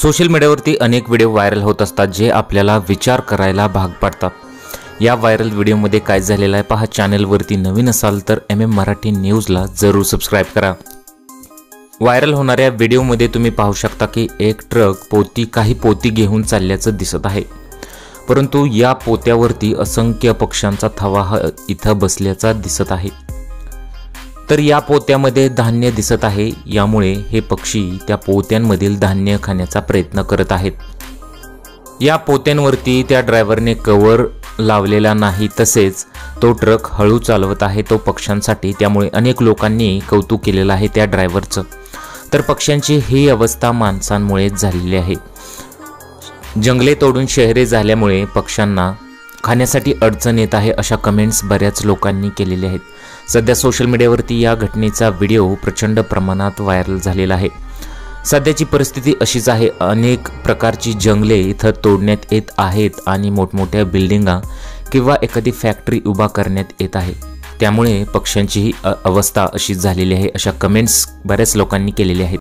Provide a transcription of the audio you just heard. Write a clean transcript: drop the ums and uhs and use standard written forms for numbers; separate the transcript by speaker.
Speaker 1: Social मीडियावरती अनेक video viral होत असतात जे आपल्याला विचार करायला भाग पाडतात। या व्हायरल व्हिडिओमध्ये काय झालेलं आहे पहा। चॅनलवरती नवीन असाल तर MM मराठी न्यूजला जरूर सबस्क्राइब करा। व्हायरल होणाऱ्या व्हिडिओमध्ये तुम्ही पाहू शकता की एक ट्रक काही पोती घेऊन चालल्याचं दिसत आहे, परंतु या पोत्यावरती असंख्य पक्ष्यांचा थवा इथं बसल्याचा दिसत आहे। तर या पोत्यामध्ये धान्य दिसत आहे, यामुळे हे पक्षी त्या पोत्यांमधील धान्य खाण्याचा प्रयत्न करत आहेत। या पोत्यांवरती त्या ड्रायव्हरने कव्हर लावलेला नाही, तसेच तो ट्रक हळू चालवत आहे तो पक्ष्यांसाठी, त्यामुळे अनेक लोकांनी कौतुक केलेलं आहे त्या ड्रायव्हरचं। तर पक्ष्यांची ही अवस्था माणसांमुळेच झालेली आहे। जंगले तोडून शहरे झाल्यामुळे पक्ष्यांना खाण्यासाठी अडचण येत आहे, अशा कमेंट्स बऱ्याच लोकांनी केलेल्या आहेत। सध्या सोशल मीडियावरती या घटनेचा व्हिडिओ प्रचंड प्रमाणात व्हायरल झालेला आहे। सध्याची परिस्थिती अशीच आहे, अनेक प्रकारची जंगले इथं तोडण्यात येत आहेत आणि मोठमोठ्या बिल्डिंगा किंवा एखादी फॅक्टरी उभा करण्यात येत आहे, त्यामुळे पक्ष्यांची ही अवस्था अशी झालेली आहे, अशा कमेंट्स बऱ्याच लोकांनी केलेल्या आहेत।